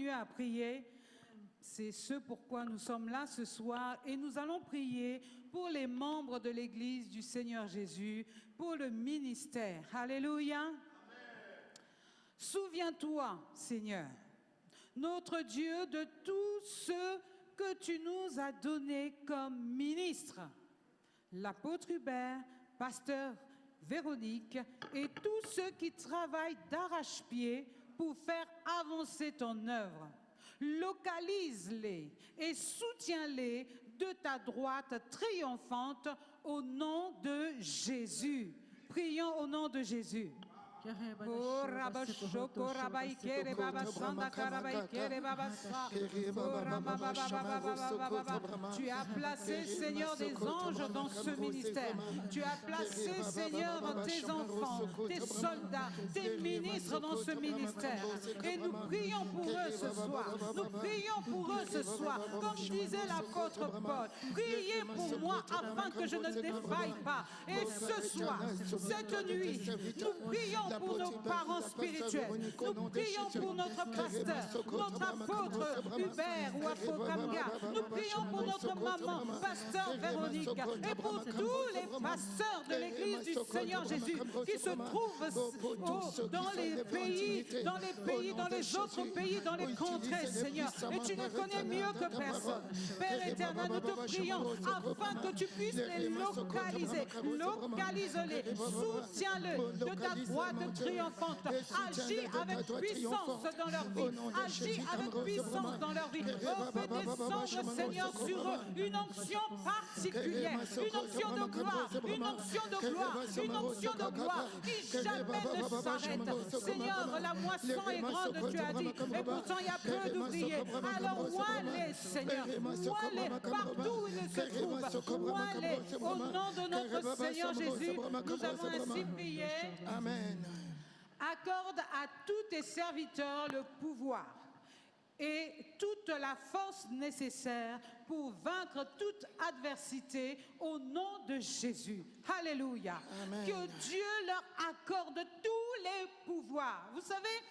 continuer à prier. C'est ce pourquoi nous sommes là ce soir et nous allons prier pour les membres de l'Église du Seigneur Jésus, pour le ministère. Alléluia. Amen. Souviens-toi, Seigneur, notre Dieu, de tout ce que tu nous as donné comme ministre. L'apôtre Hubert, pasteur Véronique et tous ceux qui travaillent d'arrache-pied pour faire avancer ton œuvre. Localise-les et soutiens-les de ta droite triomphante au nom de Jésus. Prions au nom de Jésus. Tu as placé, Seigneur, des anges dans ce ministère. Tu as placé, Seigneur, tes enfants, tes soldats, tes ministres dans ce ministère. Et nous prions pour eux ce soir. Nous prions pour eux ce soir. Comme disait l'apôtre Paul, priez pour moi afin que je ne défaille pas. Et ce soir, cette nuit, nous prions pour nos parents spirituels. Nous prions pour notre pasteur, notre apôtre Hubert ou Afokamga. Nous prions pour notre maman, pasteur Véronique, et pour tous les pasteurs de l'Église du Seigneur Jésus qui se trouvent dans les pays, dans les autres pays, dans les contrées, Seigneur. Et tu les connais mieux que personne. Père éternel, nous te prions afin que tu puisses les localiser. Localise-les, soutiens-les de ta droite triomphante. Agis avec puissance dans leur vie. Agis avec puissance dans leur vie. Oh, fais descendre, Seigneur, sur eux une onction particulière, une onction de gloire, une onction de gloire, une onction de gloire qui jamais ne s'arrête. Seigneur, la moisson est grande, tu as dit, et pourtant il y a peu d'ouvriers. Alors, vois-les, Seigneur, vois-les partout où ils se trouvent. Vois-les au nom de notre Seigneur Jésus. Nous avons ainsi prié. Amen. Accorde à tous tes serviteurs le pouvoir et toute la force nécessaire pour vaincre toute adversité au nom de Jésus. Alléluia. Amen. Que Dieu leur accorde tous les pouvoirs. Vous savez,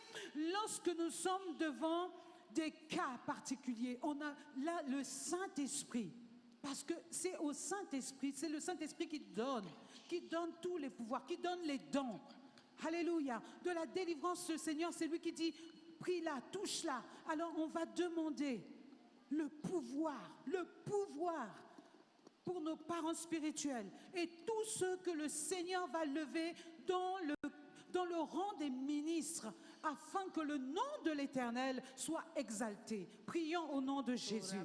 lorsque nous sommes devant des cas particuliers, on a là le Saint-Esprit. Parce que c'est au Saint-Esprit, c'est le Saint-Esprit qui donne tous les pouvoirs, qui donne les dons. Alléluia. De la délivrance, le Seigneur, c'est lui qui dit, prie-la, touche-la. Alors on va demander le pouvoir pour nos parents spirituels et tous ceux que le Seigneur va lever dans le rang des ministres, afin que le nom de l'Éternel soit exalté. Prions au nom de Jésus.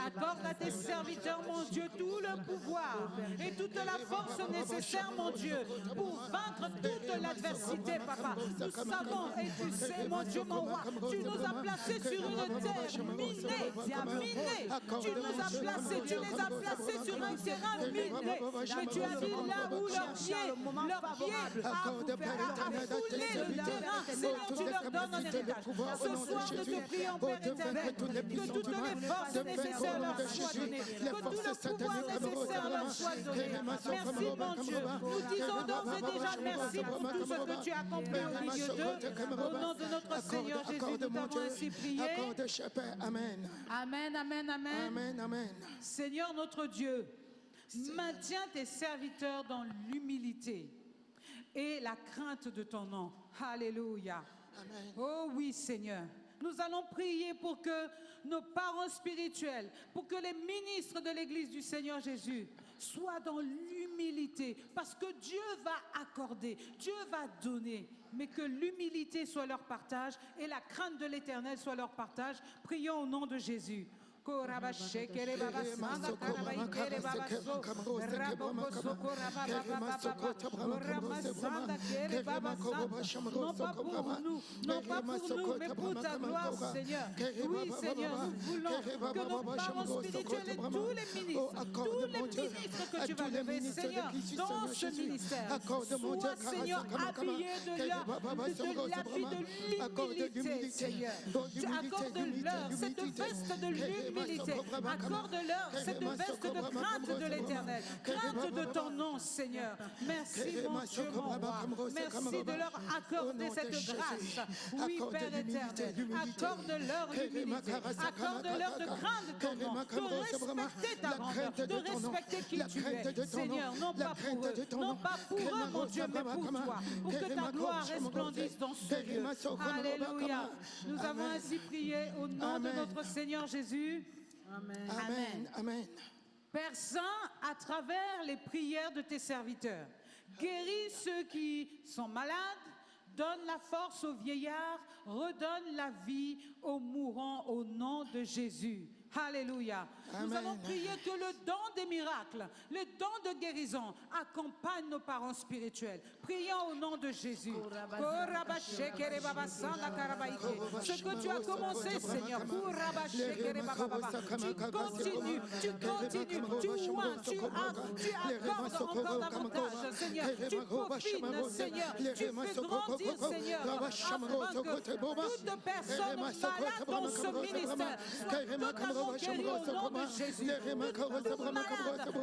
Accorde à tes serviteurs, mon Dieu, tout le pouvoir et toute la force nécessaire, mon Dieu, pour vaincre toute l'adversité, papa. Nous savons, et tu sais, mon Dieu, mon roi, tu nous as placés sur une terre minée, tu nous as placés, tu les as placés sur un terrain miné. Mais tu as dit là où leur pied a foulé le terrain, Seigneur, tu leur donnes un héritage. Ce soir, nous te prions, Père éternel, que toutes les forces nécessaires leur soient données, que tout le pouvoir nécessaire leur soit donné. Merci, mon Dieu. Nous disons d'ores et déjà merci pour tout ce que tu as accompli au milieu d'eux. Au nom de notre Seigneur Jésus, nous t'avons ainsi prié. Amen. Amen, amen, amen. Amen, amen. Seigneur notre Dieu, maintiens tes serviteurs dans l'humilité et la crainte de ton nom. Alléluia. Amen. Oh oui, Seigneur. Nous allons prier pour que nos parents spirituels, pour que les ministres de l'Église du Seigneur Jésus soient dans l'humilité, parce que Dieu va accorder, Dieu va donner, mais que l'humilité soit leur partage et la crainte de l'Éternel soit leur partage. Prions au nom de Jésus. Non pas pour nous, mais pour ta gloire, Seigneur. Oui, Seigneur, nous voulons que nos parents spirituels et tous les ministres que tu vas lever, Seigneur, dans ce ministère, soient, Seigneur, habillés de l'habit de l'humilité, Seigneur. Tu accordes-leur cette veste de l'humilité. d'humilité. Accorde-leur cette veste de crainte de l'Éternel, crainte de ton nom, Seigneur. Merci, mon Dieu, mon roi. Merci de leur accorder cette grâce. Oui, Père éternel, accorde-leur l'humilité, accorde-leur de craindre ton nom, de respecter ta grandeur, de respecter qui tu es, Seigneur, non pas pour eux, mon Dieu, mais pour toi, pour que ta gloire resplendisse dans ce lieu. Alléluia. Nous avons ainsi prié au nom de notre Seigneur Jésus. Amen. Amen. Amen. Père Saint, à travers les prières de tes serviteurs, guéris ceux qui sont malades, donne la force aux vieillards, redonne la vie aux mourants au nom de Jésus. Alléluia. Amen. Nous allons prier que le don des miracles, le don de guérison accompagne nos parents spirituels. Prions au nom de Jésus. Ce que tu as commencé, Seigneur, tu continues, tu oins, tu accordes encore davantage, Seigneur. Tu peaufines, Seigneur. Tu fais grandir, Seigneur, afin que toute personne malade dans ce ministère soit totalement guérie au nom de Jésus. Toute malade qui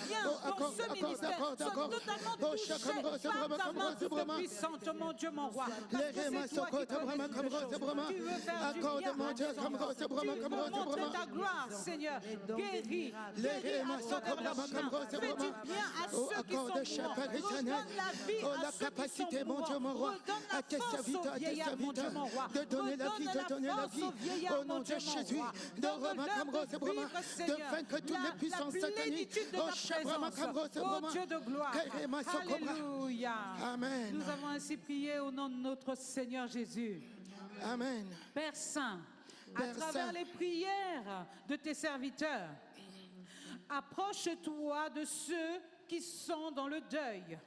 vient dans ce ministère soit totalement touchée par ta main toute puissante, mon Dieu, mon roi. Parce que c'est toi qui connais toutes choses. Tu veux faire du bien à tes enfants. Tu veux montrer ta gloire, Seigneur. Guéris, accorde leur chemin. Fais du bien à ceux qui sont morts. Redonne la vie à ceux qui sont morts. Redonne la force aux vieillards, mon Dieu, mon roi. De donner la vie, de donner la vie. Au nom de Jésus. De vaincre toutes les puissances sataniques. Oh Dieu de gloire. Alléluia. Amen. Nous avons ainsi prié au nom de notre Seigneur Jésus. Amen. Père Saint, à travers les prières de tes serviteurs, approche-toi de ceux qui sont dans le deuil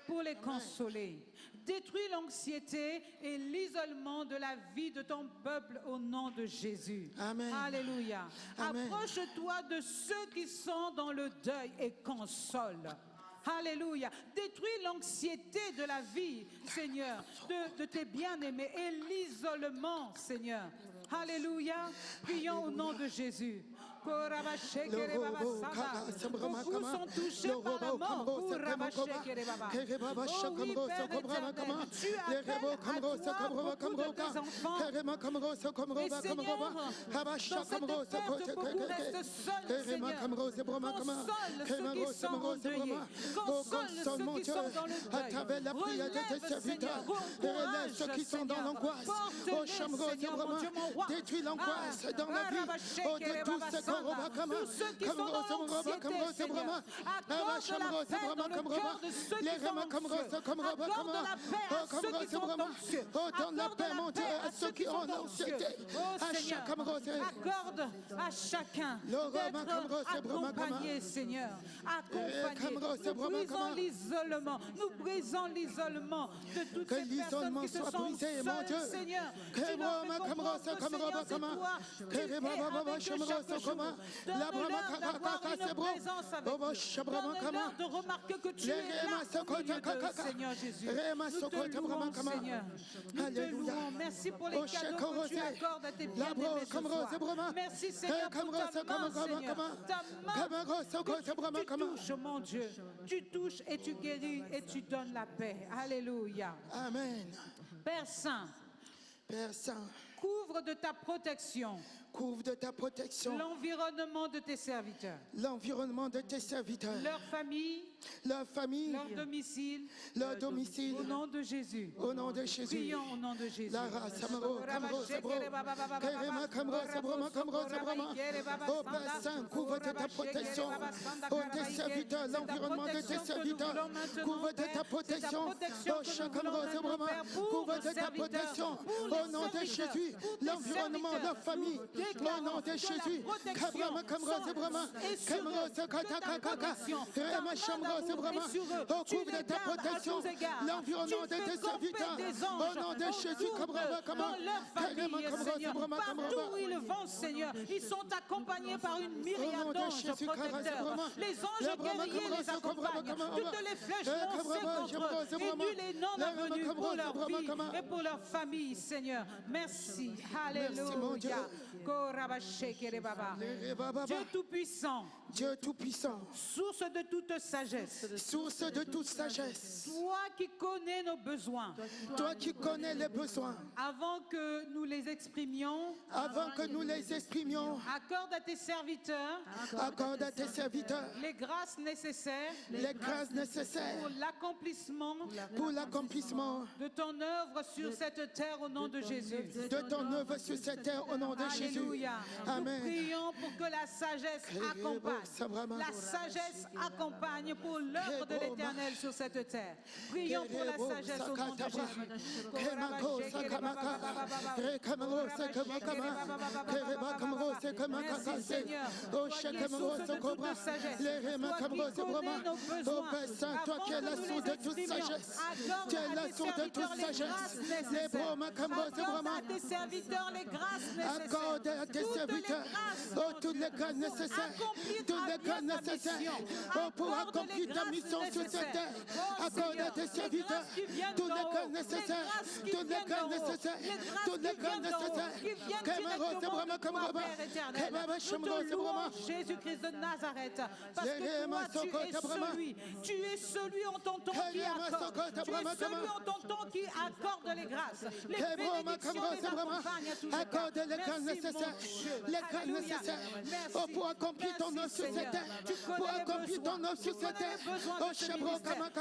pour les consoler. Détruis l'anxiété et l'isolement de la vie de ton peuple au nom de Jésus. Amen. Alléluia. Amen. Approche-toi de ceux qui sont dans le deuil et console. Alléluia. Détruis l'anxiété de la vie, Seigneur, de tes bien-aimés et l'isolement, Seigneur. Alléluia. Prions au nom de Jésus. Beaucoup sont touchés par la mort. Oh oui, Père éternel, tu appelles à toi beaucoup de tes enfants. Et Seigneur, dans cette perte, beaucoup restent seuls, Seigneur. Console ceux qui sont endeuillés. Console ceux qui sont dans le deuil. Relève, Seigneur. Encourage ceux qui sont dans l'angoisse. Porte-les, Seigneur, mon Dieu, mon roi. Détruis l'angoisse dans la vie. Tous ceux qui sont dans l'anxiété, Seigneur, accorde la paix dans le cœur de ceux qui sont anxieux. Accorde la paix à ceux qui sont anxieux. Accorde la paix à ceux qui sont anxieux. Oh Seigneur, accorde à chacun d'être accompagné, Seigneur. Accompagné. Nous brisons l'isolement. Nous brisons l'isolement de toutes ces personnes qui se sont seules, Seigneur. Tu leur fais comprendre que, Seigneur, c'est toi. Tu es avec eux chaque jour. Donne-leur d'avoir une présence avec eux. Donne-leur de remarquer que tu es là au milieu d'eux, Seigneur Jésus. Nous te louons, Seigneur. Nous te louons. Merci pour les cadeaux que tu accordes à tes bien-aimés ce soir. Merci, Seigneur, pour ta main, Seigneur. Ta main, tu touches, mon Dieu. Tu touches et tu guéris et tu donnes la paix. Alléluia. Amen. Père Saint, Père Saint, couvre de ta protection couvre de ta protection l'environnement de tes serviteurs, l'environnement de tes serviteurs, leur famille, leur domicile, au nom de Jésus. Au nom de Jésus. Prions au nom de Jésus. Oh Père Saint, couvre de ta protection. Oh tes serviteurs, l'environnement de tes serviteurs. Couvre de ta protection. Oh chacun couvre de ta protection. Au nom de Jésus, l'environnement, leur famille. Au nom de Jésus. Oh, couvre de ta protection l'environnement de tes serviteurs. Au nom de Jésus, dans leur famille, Seigneur, partout où ils vont, Seigneur, ils sont accompagnés par une myriade d'anges protecteurs. Les anges guerriers les accompagnent. Toutes les flèches lancées contre eux, et nul et non avenus pour leur vie et pour leur famille, Seigneur. Merci. Merci. Merci, mon Dieu. Alléluia. Korabashekerebaba. Dieu Tout-Puissant, Dieu Tout-Puissant, source de toute sagesse, source de toute sagesse, toi qui connais nos besoins, toi qui connais les besoins, avant que nous les exprimions, avant que nous les exprimions, accorde à tes serviteurs accorde à tes serviteurs les grâces nécessaires les grâces nécessaires pour l'accomplissement de ton œuvre sur cette terre au nom de Jésus. ton œuvre sur cette terre au nom de Jésus. Alléluia. Amen. Nous prions pour que la sagesse accompagne. La sagesse accompagne pour l'œuvre de l'Éternel sur cette terre. Prions pour la sagesse au nom de Jésus. Merci Seigneur. Toi qui es source de toute sagesse. Toi qui es la source de toute sagesse. Tu es la source de toute sagesse. Accorde à tes serviteurs les grâces nécessaires. Accorde à tes serviteurs toutes les grâces nécessaires. Toutes les grâces nécessaires pour accomplir ta mission sur cette terre. Accorde à tes serviteurs toutes les grâces nécessaires. Toutes les grâces nécessaires. Toutes les grâces nécessaires. Jésus-Christ de Nazareth, parce que toi, tu es celui en ton temps qui accorde. Tu es celui en ton temps qui accorde les grâces. Les bénédictions les accompagnent à tous les accorde les grâces nécessaires. Les grâces nécessaires pour accomplir ton œuvre sur cette terre. Pour accomplir ton œuvre sur cette terre.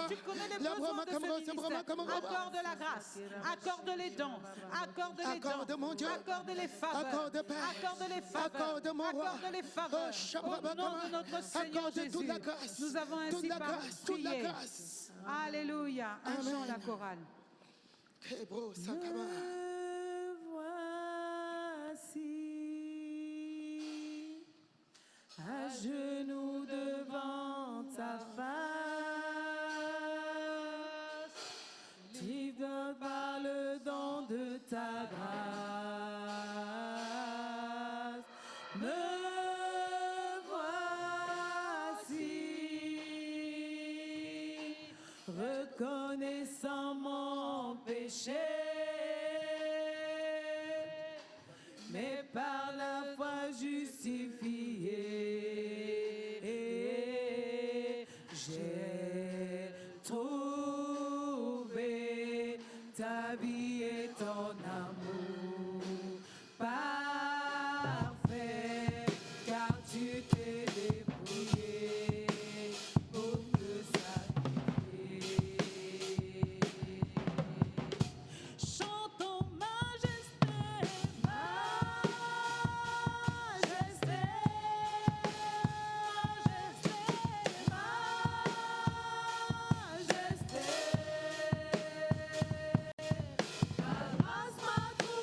Tu connais les besoins de ce ministère. Accorde la grâce, accorde les dons, accorde les dons, accorde les faveurs, accorde les faveurs, accorde les faveurs. Au nom de notre Seigneur Jésus, nous avons ainsi prié. Alléluia. Un chant, la chorale. Me voici à genoux devant ta face, tu donnes par le don de ta grâce. Me voici, reconnaissant mon péché, mais par la foi justifié, j'ai trouvé ta vie et ton amour parfait, car tu t'es débrouillé pour te sacrifier. Chantons majesté, majesté, majesté, majesté. Ta grâce m'a trouvé.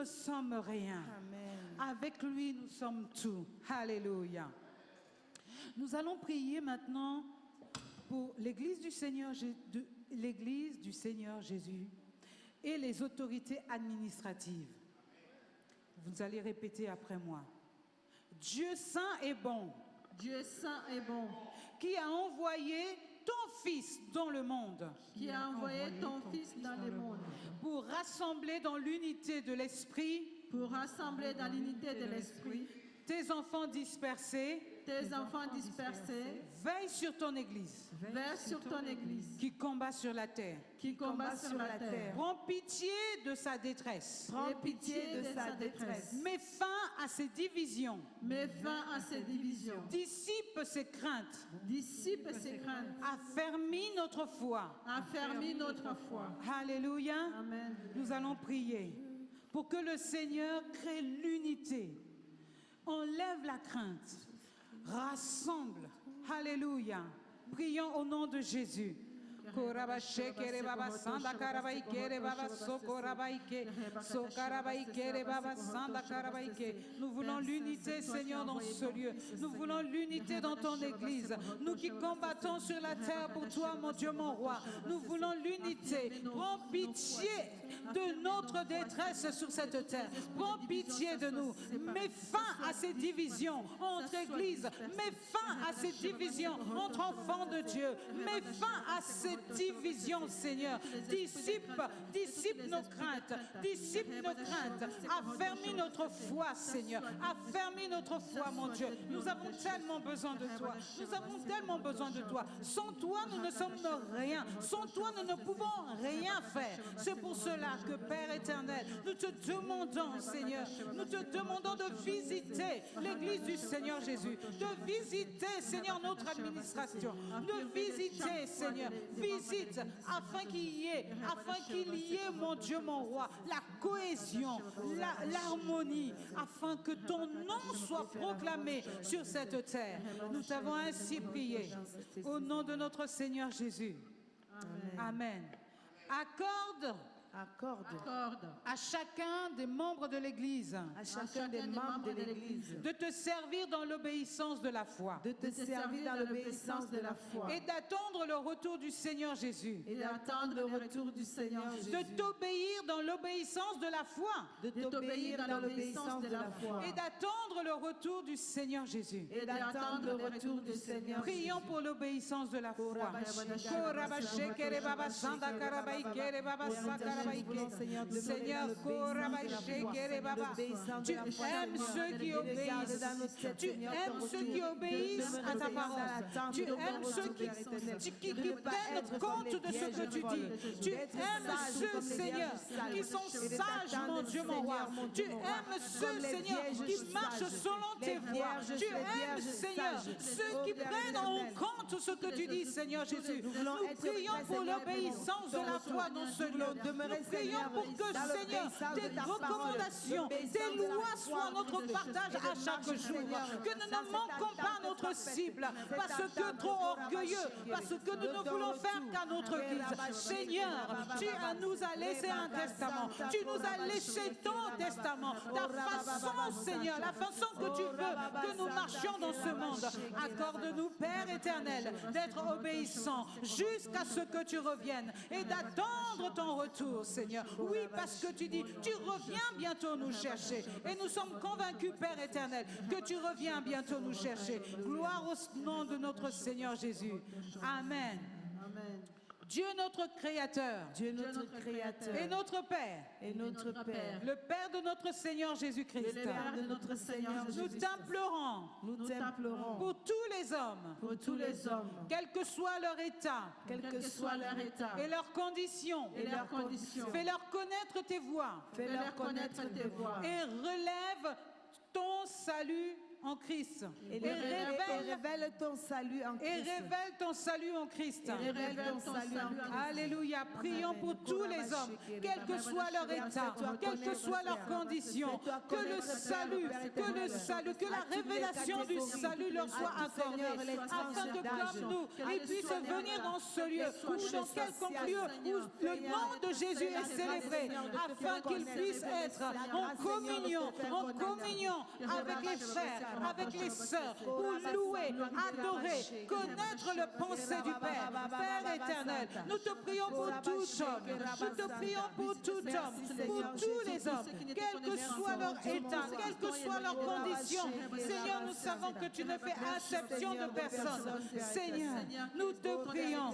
sommes rien. Amen. Avec lui, nous sommes tout. Alléluia. Nous allons prier maintenant pour l'Église du Seigneur, l'Église du Seigneur Jésus et les autorités administratives. Vous allez répéter après moi. Dieu saint et bon. Dieu saint et bon. Qui a envoyé ton Fils dans le monde. Qui a envoyé ton Fils dans le monde. Pour rassembler dans l'unité de l'Esprit. Pour rassembler dans l'unité de l'Esprit. Tes enfants dispersés. Tes enfants dispersés. Veille sur ton Église. Veille sur ton Église. Qui combat sur la terre. Qui combat sur la terre. Prends pitié de sa détresse. Prends pitié de sa détresse. Mets fin à ses divisions. Mets fin à ses divisions. Dissipe ses craintes. Dissipe ses craintes. Affermis notre foi. Affermis notre foi. Alléluia. Amen. Nous allons prier pour que le Seigneur crée l'unité. Enlève la crainte. Rassemble. Alléluia. Prions au nom de Jésus. Nous voulons l'unité, Seigneur, dans ce lieu. Nous voulons l'unité dans ton Église. Nous qui combattons sur la terre pour toi, mon Dieu, mon roi. Nous voulons l'unité. Prends pitié de notre détresse sur cette terre. Prends pitié de nous. Mets fin à ces divisions entre Églises. Mets fin à ces divisions entre enfants de Dieu. Mets fin à ces divisions, Seigneur. Dissipe nos craintes. Dissipe nos craintes. Affermis notre foi, Seigneur. Affermis notre foi, mon Dieu. Nous avons tellement besoin de toi. Nous avons tellement besoin de toi. Sans toi, nous ne sommes rien. Sans toi, nous ne pouvons rien faire. C'est pour cela que, Père éternel, nous te demandons, Seigneur, nous te demandons de visiter l'Église du Seigneur Jésus, de visiter, Seigneur, notre administration, de visiter, Seigneur, visite afin qu'il y ait, mon Dieu, mon roi, la cohésion, l'harmonie, afin que ton nom soit proclamé sur cette terre. Nous t'avons ainsi prié au nom de notre Seigneur Jésus. Amen. Accorde à chacun des membres de l'Église de te servir dans l'obéissance de la foi. De te servir dans l'obéissance de la foi. Et d'attendre le retour du Seigneur Jésus. Et d'attendre le retour du Seigneur Jésus. De t'obéir dans l'obéissance de la foi. De t'obéir dans l'obéissance de la foi. Et d'attendre le retour du Seigneur Jésus. Et d'attendre le retour du Seigneur Jésus. Prions pour l'obéissance de la foi. Seigneur, tu aimes ceux qui obéissent. Tu aimes ceux qui obéissent à ta parole. Tu aimes ceux qui prennent compte de ce que tu dis. Tu aimes ceux, Seigneur, qui sont sages, mon Dieu, mon roi. Tu aimes ceux, Seigneur, qui marchent selon tes voies. Tu aimes, Seigneur, ceux qui prennent en compte ce que tu dis, Seigneur Jésus. Nous prions pour l'obéissance de la foi dans ce lieu. Nous prions pour que, Seigneur, tes recommandations, tes lois soient notre partage à chaque jour. Que nous ne manquons pas notre cible, parce que trop orgueilleux, parce que nous ne voulons faire qu'à notre guise. Seigneur, tu nous as laissé un testament. Tu nous as laissé ton testament. Ta façon, Seigneur, la façon que tu veux que nous marchions dans ce monde. Accorde-nous, Père éternel, d'être obéissants jusqu'à ce que tu reviennes et d'attendre ton retour, Seigneur. Oui, parce que tu dis, tu reviens bientôt nous chercher. Et nous sommes convaincus, Père éternel, que tu reviens bientôt nous chercher. Gloire au nom de notre Seigneur Jésus. Amen. Amen. Dieu notre Créateur, Dieu notre Créateur et notre Père, le Père de notre Seigneur Jésus-Christ, le Père de notre Seigneur nous t'implorons pour tous les hommes, quel que soit leur état, et leurs conditions, fais-leur connaître tes voies, fais-leur connaître tes voies, et relève ton salut en Christ. Et révèle ton salut en Christ. Et révèle ton salut en Christ. Alléluia. Prions pour tous les hommes, quel que soit leur état, quelle que soit leur condition, que le salut, que la révélation du salut leur soit accordée, afin que comme nous, ils puissent venir dans ce lieu ou dans quelconque lieu où le nom de Jésus est célébré, afin qu'ils puissent être en communion avec les frères, avec les sœurs, pour louer, adorer, connaître le pensée du Père. Père éternel, nous te prions pour tout homme, nous te prions pour tout homme, pour tous les hommes, quel que soit leur état, quelle que soit leur condition. Seigneur, nous savons que tu ne fais exception de personne. Seigneur, nous te prions,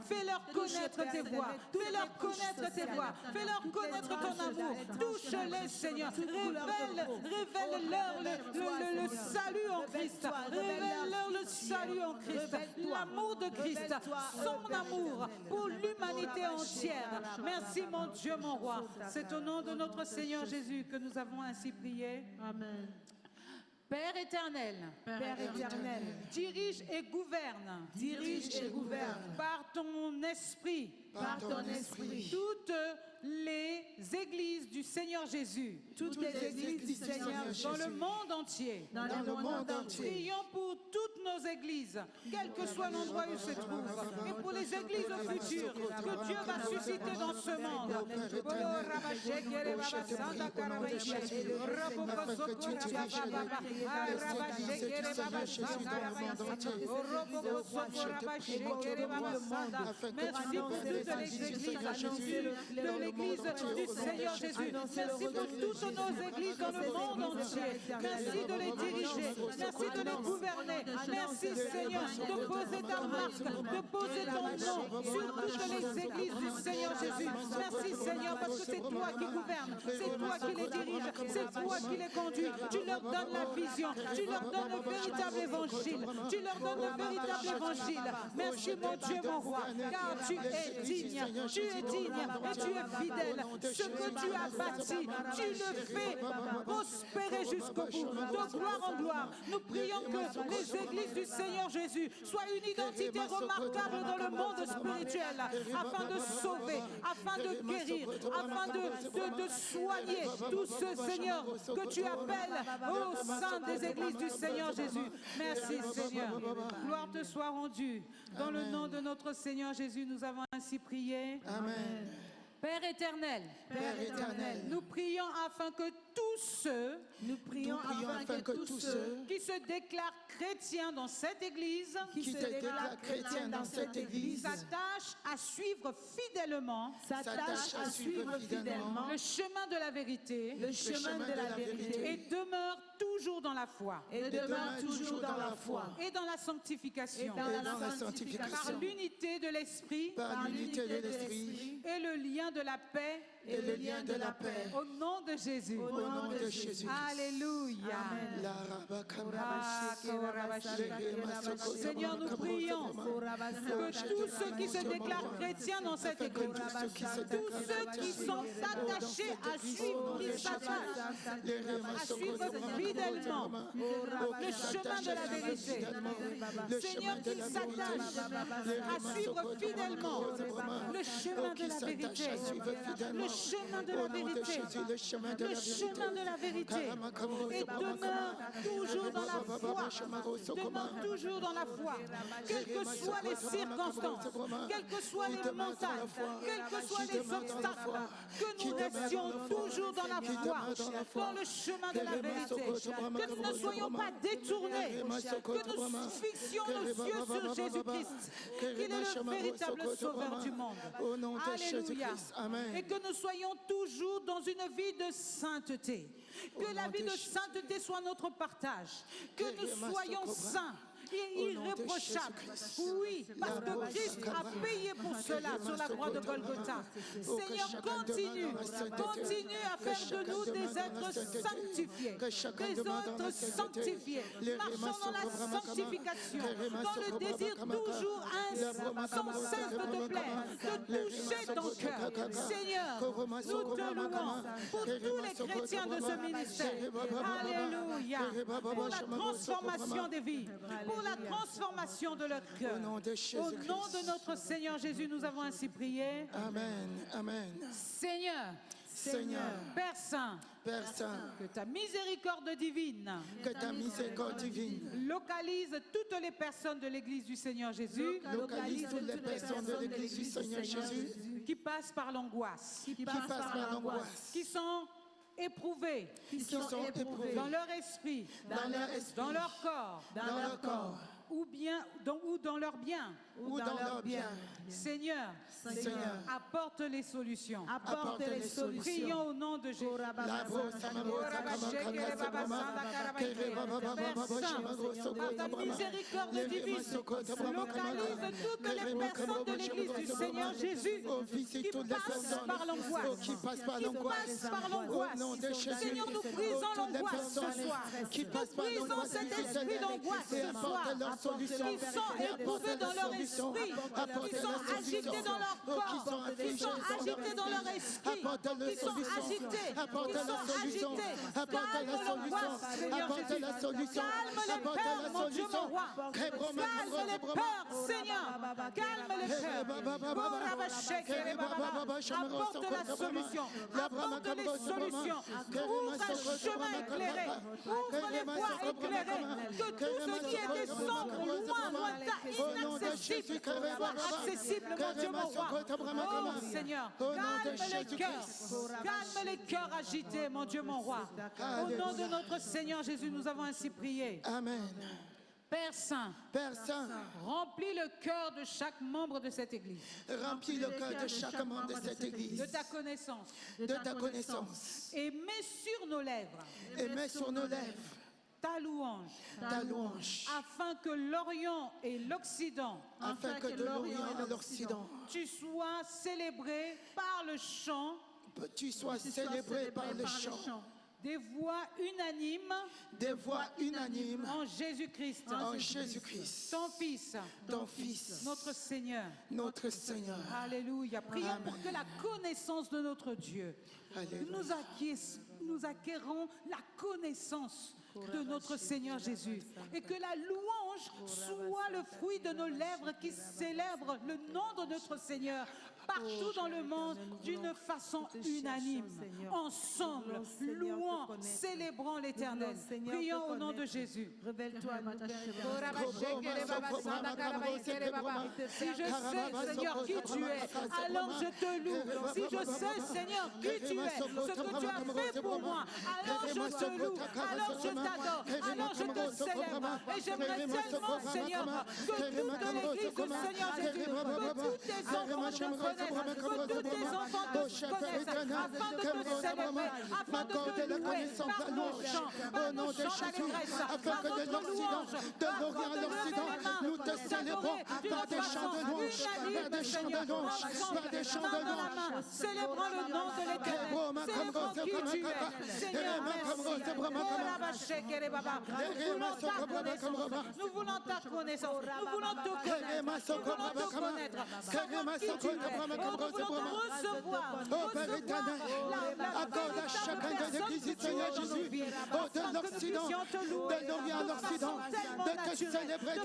fais-leur connaître tes voies, fais-leur connaître tes voies, fais-leur connaître ton amour. Touche-les, Seigneur, révèle-leur le salut en Christ, révèle-leur le salut en Christ, l'amour de Christ, son amour pour l'humanité entière. Merci mon Dieu, mon roi. C'est au nom de notre Seigneur Jésus que nous avons ainsi prié. Amen. Père éternel, dirige et gouverne par ton esprit, toutes les églises du Seigneur Jésus, dans le monde entier. Prions pour toutes nos églises, quel que soit l'endroit où se trouvent, et pour les églises futures que Dieu va susciter dans ce monde. Merci pour toutes les églises de l'Église du Seigneur Jésus. Merci pour toutes nos églises dans le monde entier. Merci de les diriger. Merci de les gouverner. Merci Seigneur de poser ta marque, de poser ton nom sur toutes les églises du Seigneur Jésus. Merci Seigneur parce que c'est toi qui gouvernes, c'est toi qui les diriges, c'est toi qui les conduis. Tu leur donnes la vision, tu leur donnes le véritable évangile. Tu leur donnes le véritable évangile. Merci mon Dieu, mon roi, car tu es digne et tu es fidèle. Ce que tu as bâti, tu le fais prospérer jusqu'au bout, de gloire en gloire. Nous prions que les églises du Seigneur Jésus soient une identité remarquable dans le monde spirituel, afin de sauver, afin de guérir, afin de soigner tous ceux, Seigneur, que tu appelles au sein des églises du Seigneur Jésus. Merci Seigneur. Gloire te soit rendue. Dans le nom de notre Seigneur Jésus, nous avons ainsi prié. Amen. Père éternel, nous prions afin que tous ceux, qui se déclarent chrétiens dans cette église, s'attachent à suivre fidèlement, le chemin de la vérité, et demeurent toujours dans la foi, et dans la sanctification, par l'unité de l'esprit, et le lien de la paix, au nom de Jésus. Alléluia. Seigneur, nous prions que tous ceux qui se déclarent chrétiens dans cette église, tous ceux qui sont attachés à suivre, fidèlement le chemin de la vérité, Seigneur, qu'ils s'attachent à suivre fidèlement le chemin de la vérité, le chemin de la vérité, et demeure toujours dans la foi, quelles que soient les circonstances, quelles que soient les montagnes, quels que soient les obstacles, que nous restions toujours dans la foi, dans le chemin de la vérité, que nous ne soyons pas détournés, que nous fixions nos yeux sur Jésus-Christ, qu'il est le véritable sauveur du monde. Alléluia. Et que nous soyons toujours dans une vie de sainteté. Que la vie de sainteté soit notre partage. Que nous soyons saints et irréprochable. Oui, parce que Christ a payé pour cela sur la croix de Golgotha. Seigneur, continue à faire de nous des êtres sanctifiés, des êtres sanctifiés, marchant dans la sanctification, dans le désir toujours sans cesse de te plaire, de toucher ton cœur. Seigneur, nous te louons pour tous les chrétiens de ce ministère. Alléluia. Pour la transformation des vies, pour la transformation de leur cœur. Au nom de notre Seigneur Jésus, nous avons ainsi prié. Amen. Amen. Seigneur, Père Saint, que ta miséricorde divine, localise toutes les personnes de l'Église du Seigneur Jésus, qui passent par l'angoisse, qui sont éprouvés, dans leur esprit, dans leur corps, ou dans leur bien. Seigneur, apporte les solutions. Prions au nom de Jésus. Par ta miséricorde divine, localise toutes les personnes de l'Église du Seigneur Jésus qui passent par l'angoisse. Seigneur, nous brisons l'angoisse ce soir. Nous brisons cet esprit d'angoisse ce soir. Qui sont éprouvés dans leur esprit, qui sont agités dans leur corps, qui sont agités dans leur esprit, qui sont agités. Calme l'angoisse, Seigneur Jésus. Calme les peurs, mon Dieu, mon roi. Calme les peurs, Seigneur. Calme les peurs. Apporte la solution. Apporte les solutions. Ouvre un chemin éclairé. Ouvre les voies éclairées. Que tout ce qui était sombre, lointain, inaccessible, soit accessible, mon Dieu, mon roi. Oh Seigneur, calme les cœurs agités, mon Dieu, mon roi. Au nom de notre Seigneur Jésus, nous avons ainsi prié. Amen. Père Saint, remplis le cœur de chaque membre de cette Église. Remplis le cœur de chaque membre de cette Église. De ta connaissance. De ta connaissance. Et mets sur nos lèvres. Ta louange, afin que l'Orient et l'Occident, tu sois célébré par le chant, des voix unanimes, en Jésus-Christ, ton Fils, notre Seigneur. Alléluia. Prions pour que la connaissance de notre Dieu, nous acquérons la connaissance de notre Seigneur Jésus, et que la louange soit le fruit de nos lèvres qui célèbrent le nom de notre Seigneur partout dans le monde d'une façon unanime, ensemble, louant, célébrant l'Éternel. Prions au nom de Jésus. Révèle-toi. Si je sais, Seigneur, qui tu es, alors je te loue. Si je sais, Seigneur, qui tu es, ce que tu as fait pour moi, alors je te loue, alors je t'adore, alors je te célèbre. Et j'aimerais tellement, Seigneur, que toute l'Église du Seigneur Jésus, que tous tes enfants te connaissent, que tous tes enfants te connaissent, afin de te célébrer, afin de te louer par nos chants d'allégresse, par notre louange, par notre nous te célébrons par des chants de louange, par des chants de louange. Célébrons le nom de l'Éternel, célébrons qui tu es, Seigneur, merci. Nous voulons ta connaissance, nous voulons te connaître, nous voulons te connaître, savoir qui tu es. Nous voulons te recevoir, accorde à chacun de l'Église du Seigneur Jésus, de l'Occident, de l'Orient à l'Occident, de te célébrer,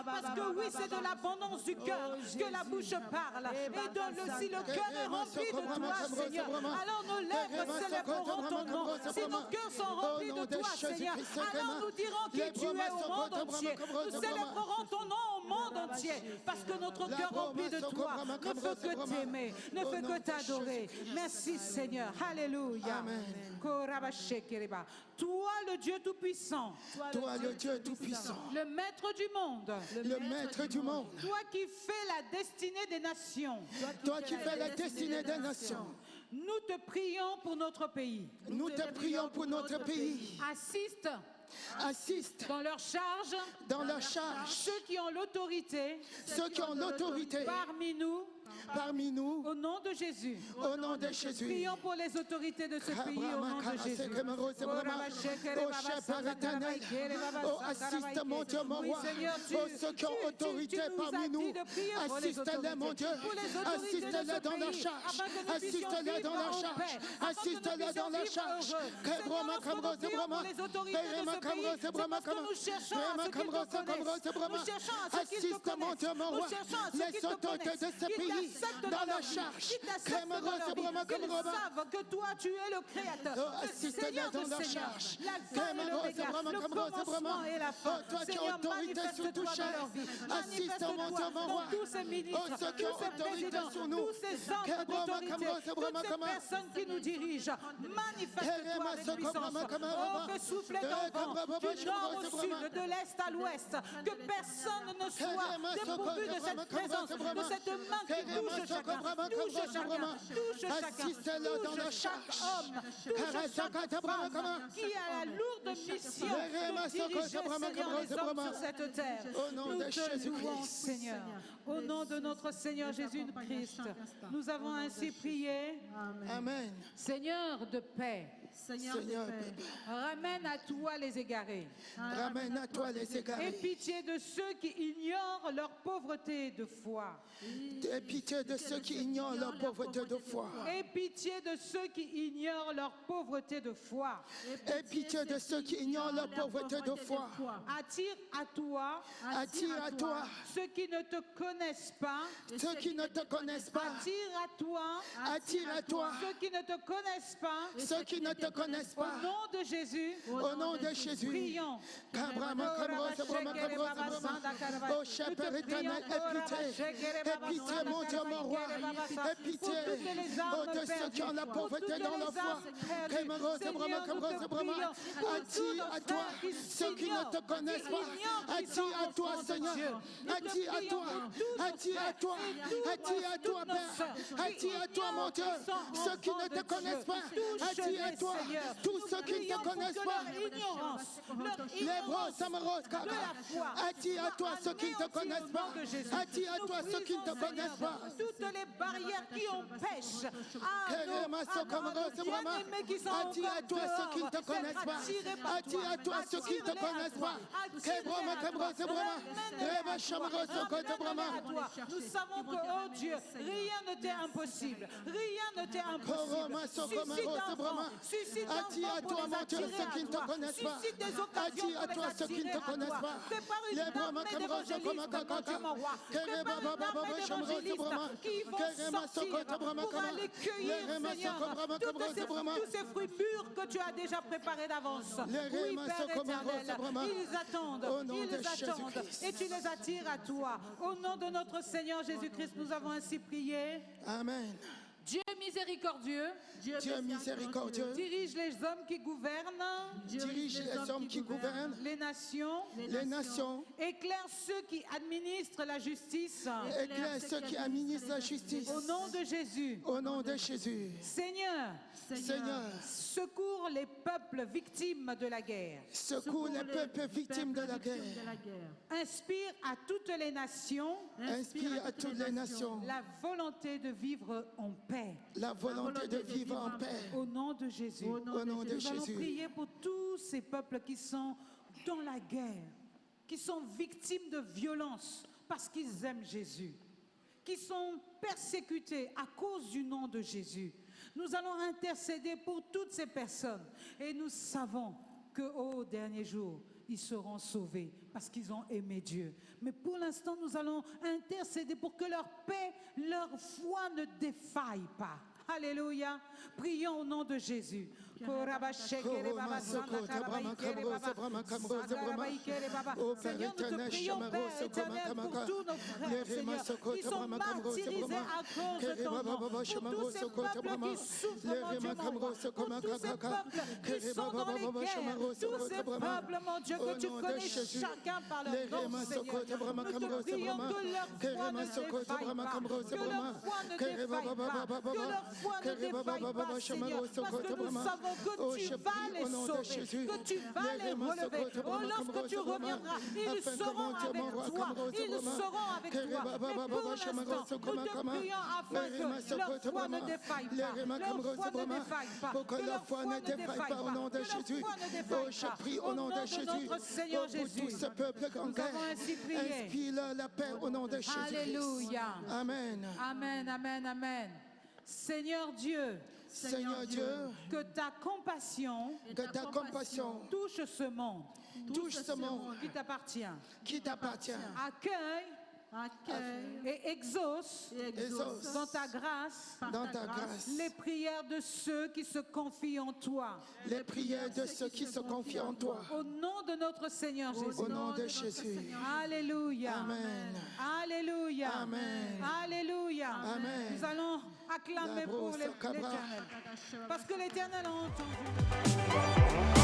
parce que oui, c'est de l'abondance du cœur que la bouche parle. Et si le cœur est rempli de toi, Seigneur, alors nos lèvres célébreront ton nom. Si nos cœurs sont remplis de toi, Seigneur, alors nous dirons qui tu es au monde entier. Nous célébrerons ton nom au monde entier, parce que notre cœur rempli de toi ne fait que t'aimer, ne fait que t'adorer. Merci Seigneur. Alléluia. Toi le Dieu Tout-Puissant, le Maître du monde, toi qui fais la destinée des nations, nous te prions pour notre pays. Assiste assiste dans leur charge, ceux qui ont l'autorité, parmi nous, au nom de Jésus. Prions pour les autorités de ce pays au nom de Jésus. Père éternel, assiste mon Dieu, mon roi, ceux qui ont autorité parmi nous, assiste-les mon Dieu, assiste-les dans la charge, assiste-les dans la charge, assiste-les dans la charge. Assiste mon Dieu, mon roi, les autorités de ce pays dans la charge. Qu'ils savent que toi tu es le créateur, le Seigneur de Seigneurs, l'alpha et l'oméga, le commencement et la fin. Seigneur, manifeste-toi dans leur vie, manifeste-toi dans tous ces ministres, tous ces présidents, tous ces hommes d'autorité, toutes ces personnes qui nous dirigent. Manifeste-toi avec puissance. Oh, fais souffler ton vent du nord au sud, de l'est à l'ouest, que personne ne soit dépourvu de cette présence, de cette main qui touche chacun, touche chaque homme, touche chaque femme qui a la lourde mission de diriger, Seigneur, les hommes sur cette terre. Nous te louons, Seigneur. Au nom de notre Seigneur Jésus-Christ, nous avons ainsi prié. Amen. Seigneur de paix, ramène à toi les égarés. Ramène à toi les égarés. Aie pitié de ceux qui ignorent leur pauvreté de foi. Aie pitié de ceux qui ignorent leur pauvreté de foi. Aie pitié de ceux qui ignorent leur pauvreté de foi. Aie pitié de ceux qui ignorent leur pauvreté de foi. Attire à toi ceux qui ne te connaissent pas. Ceux qui ne te connaissent pas. Attire à toi ceux qui ne te connaissent pas. Ceux qui ne te connaissent pas. Au nom de Jésus. Au nom de Jésus. Prions. Oh, cher Père éternel, aie pitié, mon Dieu, mon roi, aie pitié, oh, de ceux qui ont la pauvreté dans la foi. Attire à toi ceux qui ne te connaissent pas. Attire à toi, Seigneur. Attire à toi. Attire à toi. Attire à toi, Père. Attire à toi, mon Dieu, ceux qui ne te connaissent pas. Attire à toi, tous ceux qui ne te connaissent pas. Les bras s'amarrent. Attire à toi ceux qui ne te connaissent pas. Attire à toi ceux qui ne te connaissent pas. Toutes les barrières qui empêchent nos bien-aimés qui sont attire à toi ceux qui ne te connaissent pas. Attire à toi ceux qui ne te connaissent pas. Nous savons que, oh Dieu, rien ne t'est impossible. Rien ne t'est impossible. Suscite d'enfants pour les attirer à toi. Suscite des occasions pour les attirer à toi. Prépare une armée d'évangélistes, mon Dieu, mon roi. Prépare une armée d'évangélistes qui vont sortir pour aller cueillir, Seigneur, tous ces fruits mûrs que tu as déjà préparés d'avance. Oui, Père éternel, ils attendent, et tu les attires à toi. Au nom de notre Seigneur Jésus-Christ, nous avons ainsi prié. Amen. Dieu miséricordieux, dirige les hommes qui gouvernent, les nations, éclaire ceux qui administrent la justice, au nom de Jésus, Seigneur, secours les peuples victimes de la guerre, inspire à toutes les nations, la volonté de vivre en paix. Au nom de Jésus. Nous allons prier pour tous ces peuples qui sont dans la guerre, qui sont victimes de violences parce qu'ils aiment Jésus, qui sont persécutés à cause du nom de Jésus. Nous allons intercéder pour toutes ces personnes et nous savons qu'au dernier jour, ils seront sauvés parce qu'ils ont aimé Dieu. Mais pour l'instant, nous allons intercéder pour que leur paix, leur foi ne défaille pas. Alléluia. Prions au nom de Jésus. Seigneur, nous te prions, Père éternel, pour tous nos frères, Seigneur, qui sont martyrisés à cause de ton nom, pour tous ces peuples qui souffrent, mon Dieu, mon roi, pour tous ces peuples qui sont dans les guerres, tous ces peuples, mon Dieu, que tu connais chacun par leur nom, Seigneur. Nous te prions que leur foi ne défaille pas, que leur foi ne défaille pas, que leur foi ne défaille pas, Seigneur, parce que nous savons que tu vas les sauver, que tu vas les relever. Oh, lorsque tu reviendras, ils seront avec toi. Ils seront avec toi. Mais pour l'instant, nous te prions afin que leur foi ne défaille pas. Leur foi ne défaille pas. Pour que leur foi ne défaille pas au nom de Jésus. Oh, je prie au nom de Jésus. Pour tout ce peuple en guerre. Inspire la paix au nom de Jésus. Alléluia. Amen. Amen, amen, amen. Seigneur Dieu, que ta compassion touche ce monde, qui t'appartient. Accueille et exauce dans ta grâce les prières de ceux qui se confient en toi. Au nom de notre Seigneur Jésus. Au nom de Jésus. Alléluia. Amen. Alléluia. Amen. Alléluia. Amen. Nous allons acclamer pour l'Éternel. Parce que l'Éternel a entendu.